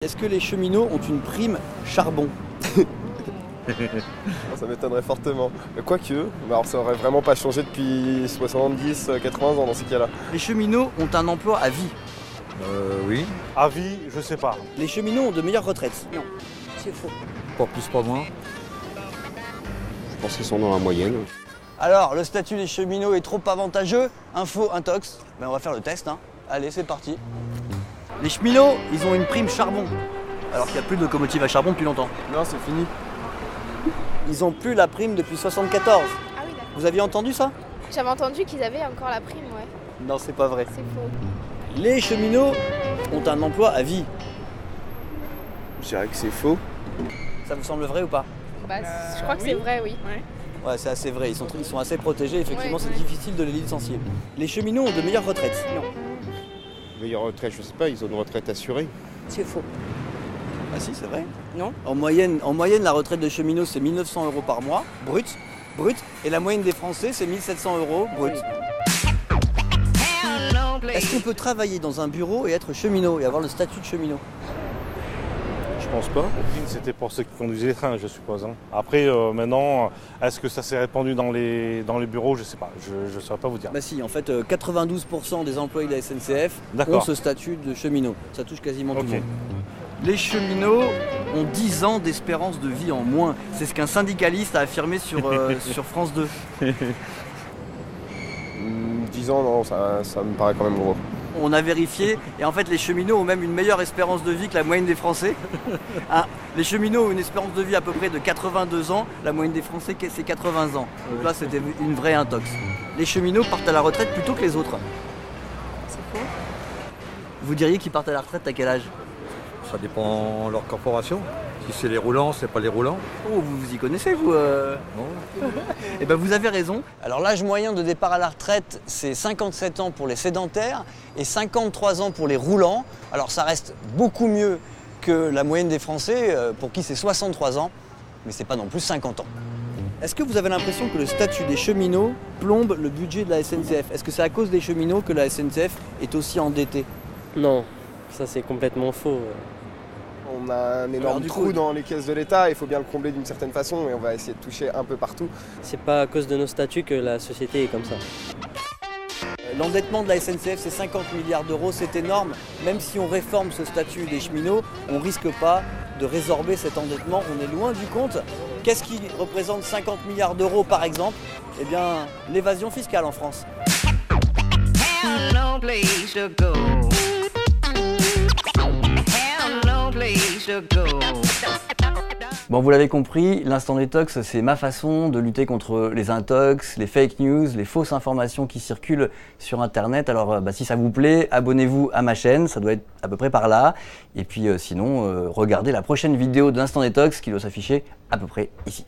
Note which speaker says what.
Speaker 1: Est-ce que les cheminots ont une prime charbon?
Speaker 2: Ça m'étonnerait fortement. Quoique, alors ça aurait vraiment pas changé depuis 70-80 ans dans ces cas-là.
Speaker 1: Les cheminots ont un emploi à vie.
Speaker 3: Oui.
Speaker 4: À vie, je sais pas.
Speaker 1: Les cheminots ont de meilleures retraites.
Speaker 5: Non, c'est faux.
Speaker 3: Pas plus, pas moins.
Speaker 6: Je pense qu'ils sont dans la moyenne.
Speaker 1: Alors, le statut des cheminots est trop avantageux. Info, intox. Ben, on va faire le test, hein. Allez, c'est parti. Les cheminots, ils ont une prime charbon. Alors qu'il n'y a plus de locomotive à charbon depuis longtemps.
Speaker 2: Non, c'est fini.
Speaker 1: Ils ont plus la prime depuis 74.
Speaker 5: Ah oui, d'accord.
Speaker 1: Vous aviez entendu ça?
Speaker 5: J'avais entendu qu'ils avaient encore la prime, ouais.
Speaker 1: Non, c'est pas vrai.
Speaker 5: C'est faux.
Speaker 1: Les cheminots ont un emploi à vie.
Speaker 2: Je dirais que c'est faux.
Speaker 1: Ça vous semble vrai ou pas?
Speaker 5: Bah, je crois que c'est vrai, oui.
Speaker 1: Ouais, c'est assez vrai. Ils sont assez protégés. Effectivement,
Speaker 5: Ouais,
Speaker 1: c'est
Speaker 5: ouais.
Speaker 1: difficile de les licencier. Les cheminots ont de meilleures retraites.
Speaker 5: Non,
Speaker 6: Meilleure retraite, je sais pas, ils ont une retraite assurée.
Speaker 5: c'est faux.
Speaker 1: Ah si, c'est vrai.
Speaker 5: Non.
Speaker 1: En moyenne, la retraite de cheminot, c'est 1 900 € par mois, brut. Et la moyenne des Français, c'est 1 700 € brut. Est-ce qu'on peut travailler dans un bureau et être cheminot et avoir le statut de cheminot?
Speaker 4: Je pense pas. C'était pour ceux qui conduisaient les trains, je suppose. Hein. Après, maintenant, est-ce que ça s'est répandu dans les bureaux? Je sais pas. Je ne saurais pas vous dire.
Speaker 1: Bah si, en fait, 92% des employés de la SNCF ont
Speaker 4: D'accord.
Speaker 1: ce statut de cheminot. Ça touche quasiment tout le
Speaker 4: Ok.
Speaker 1: monde. Les cheminots ont 10 ans d'espérance de vie en moins. C'est ce qu'un syndicaliste a affirmé sur France 2.
Speaker 2: 10 ans, non, ça me paraît quand même gros.
Speaker 1: On a vérifié et en fait les cheminots ont même une meilleure espérance de vie que la moyenne des Français. Hein, les cheminots ont une espérance de vie à peu près de 82 ans, la moyenne des Français c'est 80 ans. Donc là c'était une vraie intox. Les cheminots partent à la retraite plutôt que les autres.
Speaker 5: C'est faux.
Speaker 1: Vous diriez qu'ils partent à la retraite à quel âge?
Speaker 3: Ça dépend de leur corporation. Si c'est les roulants, c'est pas les roulants.
Speaker 1: Oh, vous vous y connaissez vous
Speaker 3: Non.
Speaker 1: Eh ben vous avez raison. Alors l'âge moyen de départ à la retraite, c'est 57 ans pour les sédentaires et 53 ans pour les roulants. Alors ça reste beaucoup mieux que la moyenne des Français, pour qui c'est 63 ans, mais c'est pas non plus 50 ans. Est-ce que vous avez l'impression que le statut des cheminots plombe le budget de la SNCF? Est-ce que c'est à cause des cheminots que la SNCF est aussi endettée?
Speaker 7: Non, ça c'est complètement faux.
Speaker 2: On a un
Speaker 1: Alors,
Speaker 2: énorme
Speaker 1: du
Speaker 2: trou
Speaker 1: coup-
Speaker 2: dans les caisses de l'État, il faut bien le combler d'une certaine façon et on va essayer de toucher un peu partout.
Speaker 7: C'est pas à cause de nos statuts que la société est comme ça.
Speaker 1: L'endettement de la SNCF, c'est 50 milliards d'euros, c'est énorme. Même si on réforme ce statut des cheminots, on risque pas de résorber cet endettement, on est loin du compte. Qu'est-ce qui représente 50 milliards d'euros par exemple? Eh bien, l'évasion fiscale en France.
Speaker 8: Hell no place to go. Hell no place to go.
Speaker 1: Bon, vous l'avez compris, l'instant détox, c'est ma façon de lutter contre les intox, les fake news, les fausses informations qui circulent sur Internet. Alors, si ça vous plaît, abonnez-vous à ma chaîne, ça doit être à peu près par là. Et puis sinon, regardez la prochaine vidéo de l'instant détox qui doit s'afficher à peu près ici.